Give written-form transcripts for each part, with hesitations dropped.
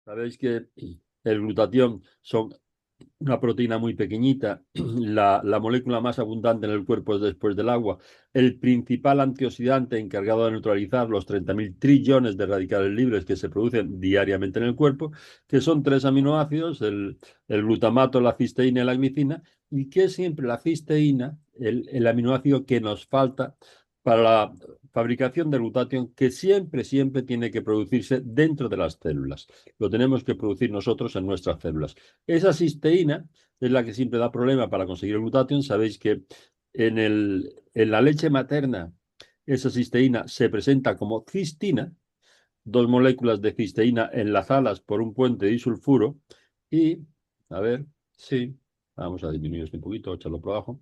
Sabéis que el glutatión son una proteína muy pequeñita, la molécula más abundante en el cuerpo es después del agua, el principal antioxidante encargado de neutralizar los 30.000 trillones de radicales libres que se producen diariamente en el cuerpo, que son tres aminoácidos, el glutamato, la cisteína y la glicina, y que es siempre la cisteína, el aminoácido que nos falta para la fabricación del glutatión, que siempre tiene que producirse dentro de las células. Lo tenemos que producir nosotros en nuestras células. Esa cisteína es la que siempre da problema para conseguir el glutatión. Sabéis que en la leche materna esa cisteína se presenta como cistina, dos moléculas de cisteína enlazadas por un puente disulfuro y, a ver, sí, vamos a disminuir esto un poquito, echarlo por abajo.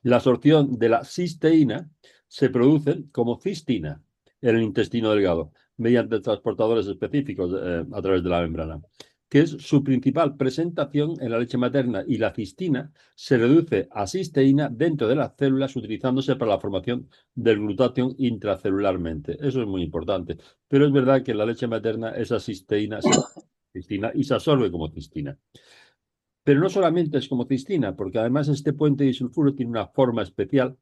La absorción de la cisteína se produce como cistina en el intestino delgado mediante transportadores específicos a través de la membrana, que es su principal presentación en la leche materna, y la cistina se reduce a cisteína dentro de las células utilizándose para la formación del glutatión intracelularmente. Eso es muy importante, pero es verdad que en la leche materna esa cisteína y se absorbe como cistina. Pero no solamente es como cistina, porque además este puente disulfuro tiene una forma especial,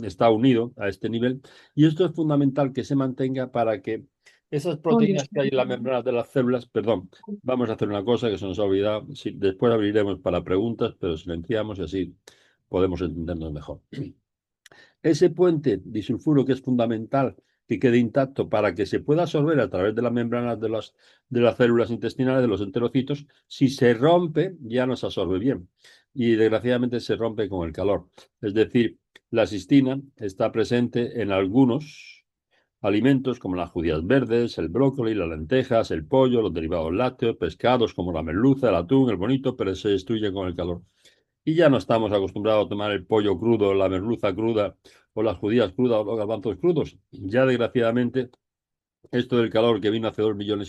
está unido a este nivel, y esto es fundamental que se mantenga para que esas proteínas que hay en la membrana de las células, perdón, vamos a hacer una cosa que se nos ha olvidado, sí, después abriremos para preguntas, pero silenciamos y así podemos entendernos mejor. Ese puente disulfuro que es fundamental que quede intacto para que se pueda absorber a través de las membranas de las células intestinales, de los enterocitos, si se rompe ya no se absorbe bien y desgraciadamente se rompe con el calor. Es decir, la cistina está presente en algunos alimentos como las judías verdes, el brócoli, las lentejas, el pollo, los derivados lácteos, pescados como la merluza, el atún, el bonito, pero se destruye con el calor. Y ya no estamos acostumbrados a tomar el pollo crudo, la merluza cruda, o las judías crudas, o los garbanzos crudos. Ya desgraciadamente, esto del calor que vino hace 2,5 millones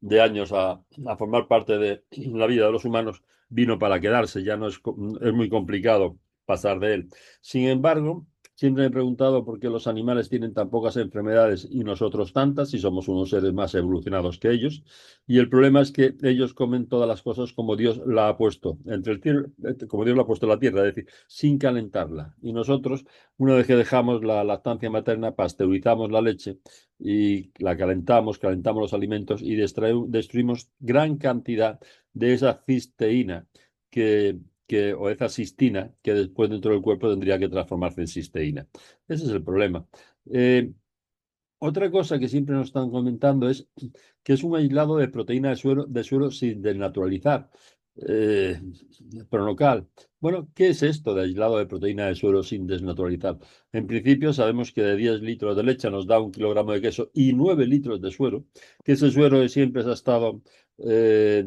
de años a formar parte de la vida de los humanos, vino para quedarse. Ya no es muy complicado pasar de él. Sin embargo, siempre me he preguntado por qué los animales tienen tan pocas enfermedades y nosotros tantas, si somos unos seres más evolucionados que ellos. Y el problema es que ellos comen todas las cosas como Dios la ha puesto, entre el cielo, como Dios la ha puesto en la tierra, es decir, sin calentarla. Y nosotros, una vez que dejamos la lactancia materna, pasteurizamos la leche y la calentamos los alimentos y destruimos gran cantidad de esa cisteína o esa cistina que después dentro del cuerpo tendría que transformarse en cisteína. Ese es el problema. Eh, Otra cosa que siempre nos están comentando es que es un aislado de proteína de suero sin desnaturalizar. Eh, Pronocal. Bueno, ¿qué es esto de aislado de proteína de suero sin desnaturalizar? En principio sabemos que de 10 litros de leche nos da 1 kilogramo de queso y 9 litros de suero, que ese suero siempre se ha estado eh,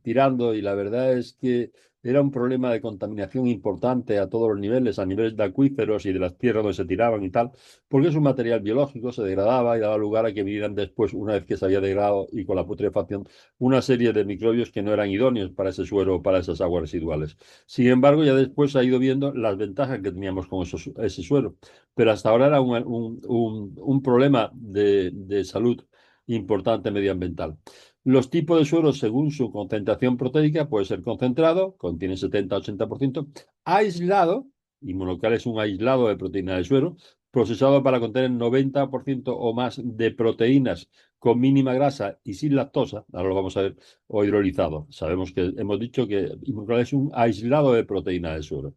tirando, y la verdad es que era un problema de contaminación importante a todos los niveles, a niveles de acuíferos y de las tierras donde se tiraban y tal, porque es un material biológico, se degradaba y daba lugar a que vinieran después, una vez que se había degradado y con la putrefacción, una serie de microbios que no eran idóneos para ese suero o para esas aguas residuales. Sin embargo, ya después se ha ido viendo las ventajas que teníamos con ese suero, pero hasta ahora era un problema de salud importante medioambiental. Los tipos de suero, según su concentración proteica, puede ser concentrado, contiene 70-80%, aislado, y monocal es un aislado de proteína de suero, procesado para contener 90% o más de proteínas con mínima grasa y sin lactosa, ahora lo vamos a ver, o hidrolizado. Sabemos que hemos dicho que monocal es un aislado de proteína de suero.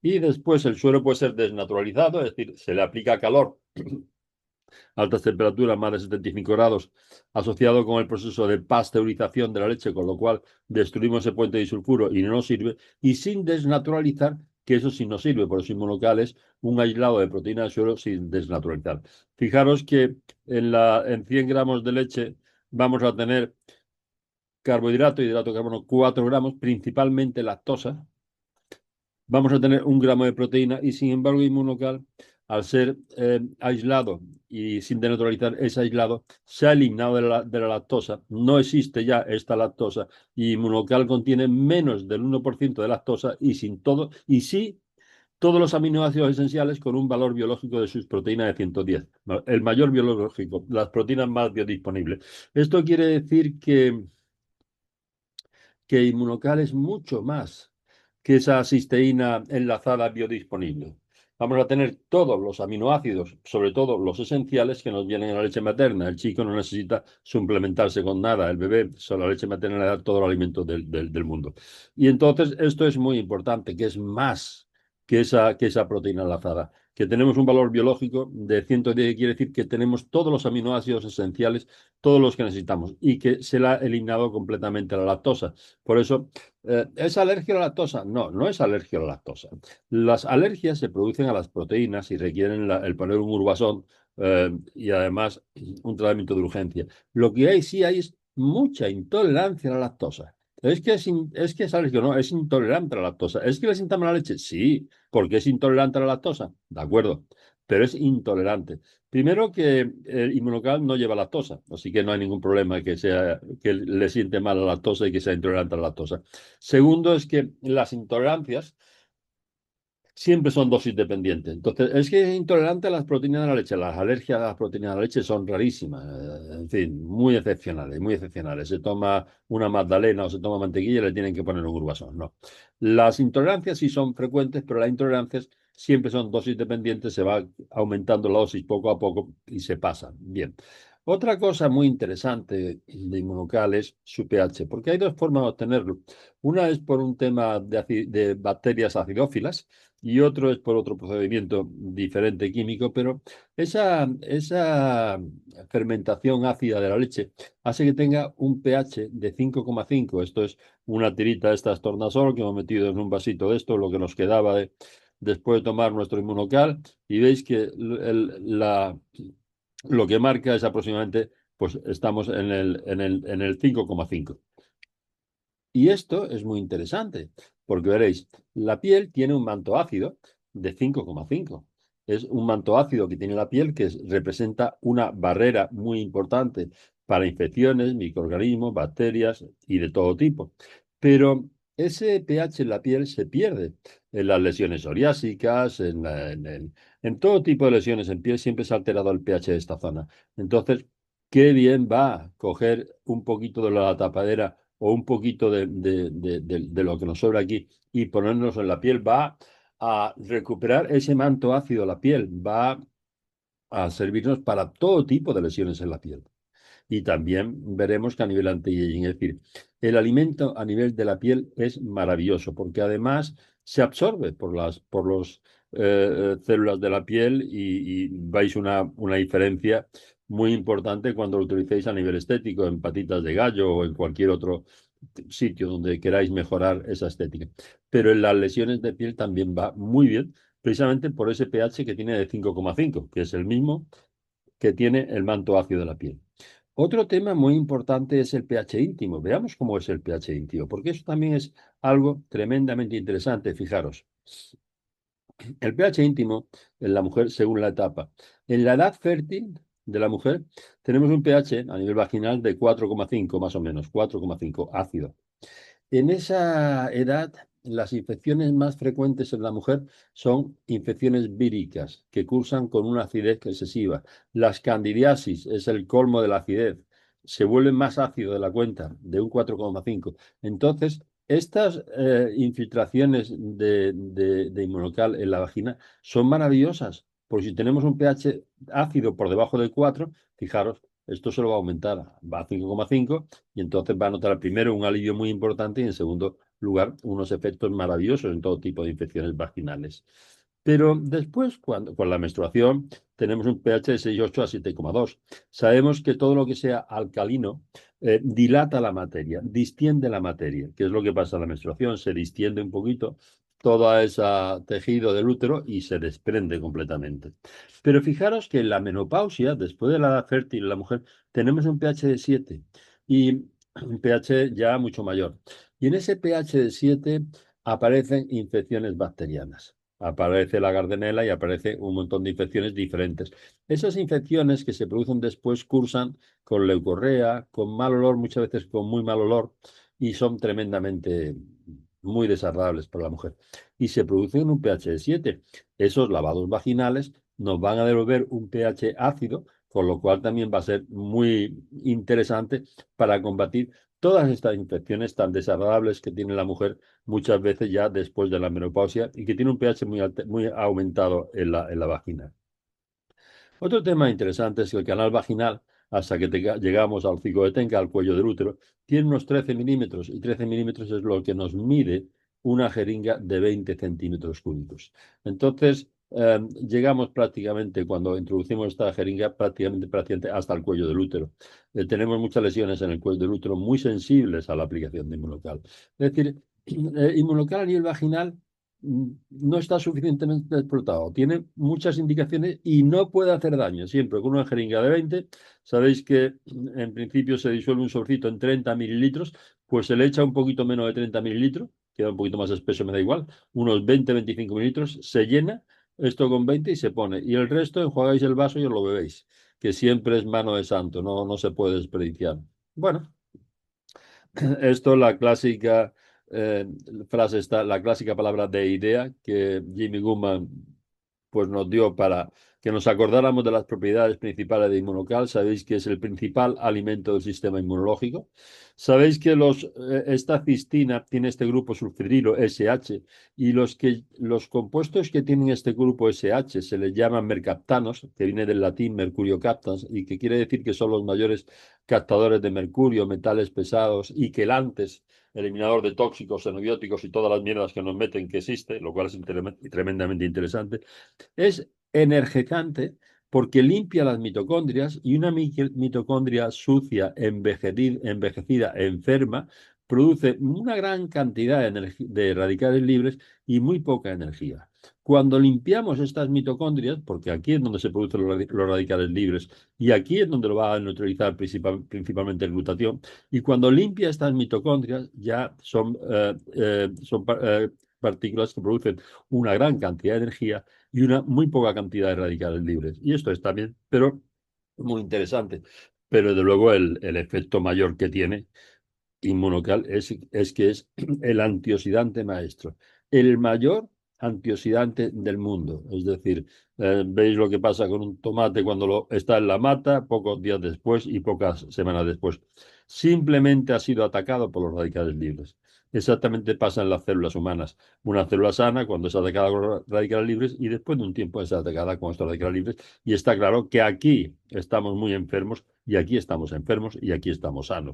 Y después el suero puede ser desnaturalizado, es decir, se le aplica calor, altas temperaturas, más de 75 grados, asociado con el proceso de pasteurización de la leche, con lo cual destruimos ese puente disulfuro y no nos sirve, y sin desnaturalizar, que eso sí nos sirve, por eso inmunocal es un aislado de proteína de suero sin desnaturalizar. Fijaros que en 100 gramos de leche vamos a tener carbohidrato, hidrato de carbono, 4 gramos, principalmente lactosa. Vamos a tener 1 gramo de proteína y sin embargo inmunocal, al ser aislado y sin denaturalizar, es aislado, se ha eliminado de la lactosa, no existe ya esta lactosa, y inmunocal contiene menos del 1% de lactosa y sin todo, y sí todos los aminoácidos esenciales con un valor biológico de sus proteínas de 110. El mayor biológico, las proteínas más biodisponibles. Esto quiere decir que Inmunocal es mucho más que esa cisteína enlazada biodisponible. Vamos a tener todos los aminoácidos, sobre todo los esenciales, que nos vienen en la leche materna. El chico no necesita suplementarse con nada. El bebé, solo la leche materna le da todo el alimento del mundo. Y entonces esto es muy importante, que es más que esa proteína enlazada. Que tenemos un valor biológico de 110, quiere decir que tenemos todos los aminoácidos esenciales, todos los que necesitamos, y que se le ha eliminado completamente la lactosa. Por eso, ¿es alergia a la lactosa? No, no es alergia a la lactosa. Las alergias se producen a las proteínas y requieren el poner un urbasón y además un tratamiento de urgencia. Lo que hay sí hay es mucha intolerancia a la lactosa. Es que es alérgico, no, es intolerante a la lactosa. ¿Es que le sienta mala leche? Sí, porque es intolerante a la lactosa. De acuerdo, pero es intolerante. Primero que el Inmunocal no lleva lactosa, así que no hay ningún problema que le siente mal la lactosa y que sea intolerante a la lactosa. Segundo es que las intolerancias siempre son dosis dependientes. Entonces, es que es intolerante a las proteínas de la leche. Las alergias a las proteínas de la leche son rarísimas. En fin, muy excepcionales, muy excepcionales. Se toma una magdalena o se toma mantequilla y le tienen que poner un urbasón. No. Las intolerancias sí son frecuentes, pero las intolerancias siempre son dosis dependientes. Se va aumentando la dosis poco a poco y se pasa. Bien. Otra cosa muy interesante de Inmunocal es su pH, porque hay dos formas de obtenerlo. Una es por un tema de bacterias acidófilas, y otro es por otro procedimiento diferente químico, pero esa fermentación ácida de la leche hace que tenga un pH de 5,5. Esto es una tirita de estas tornasol que hemos metido en un vasito de esto, lo que nos quedaba después de tomar nuestro Inmunocal, y veis que lo que marca es aproximadamente, pues estamos en el 5,5. Y esto es muy interesante, porque veréis, la piel tiene un manto ácido de 5,5. Es un manto ácido que tiene la piel que representa una barrera muy importante para infecciones, microorganismos, bacterias y de todo tipo. Pero ese pH en la piel se pierde en las lesiones psoriásicas, en todo tipo de lesiones en piel, siempre se ha alterado el pH de esta zona. Entonces, qué bien va a coger un poquito de la tapadera o un poquito de lo que nos sobra aquí y ponernos en la piel, va a recuperar ese manto ácido de la piel, va a servirnos para todo tipo de lesiones en la piel. Y también veremos que a nivel anti-aging, es decir, el alimento a nivel de la piel es maravilloso porque además se absorbe por los células de la piel y veis una diferencia muy importante cuando lo utilicéis a nivel estético, en patitas de gallo o en cualquier otro sitio donde queráis mejorar esa estética. Pero en las lesiones de piel también va muy bien, precisamente por ese pH que tiene de 5,5, que es el mismo que tiene el manto ácido de la piel. Otro tema muy importante es el pH íntimo. Veamos cómo es el pH íntimo, porque eso también es algo tremendamente interesante. Fijaros, el pH íntimo en la mujer según la etapa. En la edad fértil de la mujer tenemos un pH a nivel vaginal de 4,5 más o menos, 4,5 ácido. En esa edad, las infecciones más frecuentes en la mujer son infecciones víricas que cursan con una acidez excesiva. Las candidiasis es el colmo de la acidez. Se vuelve más ácido de la cuenta, de un 4,5. Entonces, estas infiltraciones de inmunocal en la vagina son maravillosas, porque si tenemos un pH ácido por debajo de 4, fijaros, esto se lo va a aumentar, va a 5,5 y entonces va a notar primero un alivio muy importante y en segundo lugar unos efectos maravillosos en todo tipo de infecciones vaginales. Pero después, con la menstruación, tenemos un pH de 6,8 a 7,2. Sabemos que todo lo que sea alcalino dilata la materia, distiende la materia, que es lo que pasa en la menstruación, se distiende un poquito todo ese tejido del útero y se desprende completamente. Pero fijaros que en la menopausia, después de la edad fértil de la mujer, tenemos un pH de 7 y un pH ya mucho mayor. Y en ese pH de 7 aparecen infecciones bacterianas. Aparece la Gardnerella y aparece un montón de infecciones diferentes. Esas infecciones que se producen después cursan con leucorrea, con mal olor, muchas veces con muy mal olor, y son tremendamente muy desagradables para la mujer. Y se producen un pH de 7. Esos lavados vaginales nos van a devolver un pH ácido, con lo cual también va a ser muy interesante para combatir todas estas infecciones tan desagradables que tiene la mujer muchas veces ya después de la menopausia y que tiene un pH muy aumentado en la vagina. Otro tema interesante es que el canal vaginal, hasta que llegamos al hocico de Tenca, al cuello del útero, tiene unos 13 milímetros y 13 milímetros es lo que nos mide una jeringa de 20 centímetros cúbicos. Entonces, llegamos prácticamente, cuando introducimos esta jeringa, prácticamente hasta el cuello del útero. Tenemos muchas lesiones en el cuello del útero muy sensibles a la aplicación de Inmunocal. Es decir, Inmunocal a nivel vaginal no está suficientemente explotado. Tiene muchas indicaciones y no puede hacer daño. Siempre con una jeringa de 20, sabéis que en principio se disuelve un sobrecito en 30 mililitros, pues se le echa un poquito menos de 30 mililitros, queda un poquito más espeso, me da igual, unos 20-25 mililitros, se llena esto con 20 y se pone. Y el resto enjuagáis el vaso y os lo bebéis, que siempre es mano de santo, no se puede desperdiciar. Bueno, esto es la clásica frase, está, la clásica palabra de idea que Jimmy Goodman pues, nos dio para que nos acordáramos de las propiedades principales de Inmunocal. Sabéis que es el principal alimento del sistema inmunológico. Sabéis que esta cistina tiene este grupo sulfidrilo SH y los compuestos que tienen este grupo SH se les llaman mercaptanos, que viene del latín mercurio captans y que quiere decir que son los mayores captadores de mercurio, metales pesados y quelantes, eliminador de tóxicos, xenobióticos y todas las mierdas que nos meten que existe, lo cual es tremendamente interesante. Es energizante porque limpia las mitocondrias y una mitocondria sucia, envejecida, enferma, produce una gran cantidad de radicales libres y muy poca energía. Cuando limpiamos estas mitocondrias, porque aquí es donde se producen los radicales libres y aquí es donde lo va a neutralizar principalmente el glutatión, y cuando limpia estas mitocondrias ya son partículas que producen una gran cantidad de energía y una muy poca cantidad de radicales libres. Y esto es también, pero muy interesante. Pero desde luego el efecto mayor que tiene Inmunocal es que es el antioxidante maestro, el mayor antioxidante del mundo. Es decir, veis lo que pasa con un tomate cuando está en la mata, pocos días después y pocas semanas después. Simplemente ha sido atacado por los radicales libres. Exactamente pasa en las células humanas. Una célula sana cuando es atacada con los radicales libres y después de un tiempo es atacada con estos radicales libres. Y está claro que aquí estamos muy enfermos y aquí estamos enfermos y aquí estamos sanos.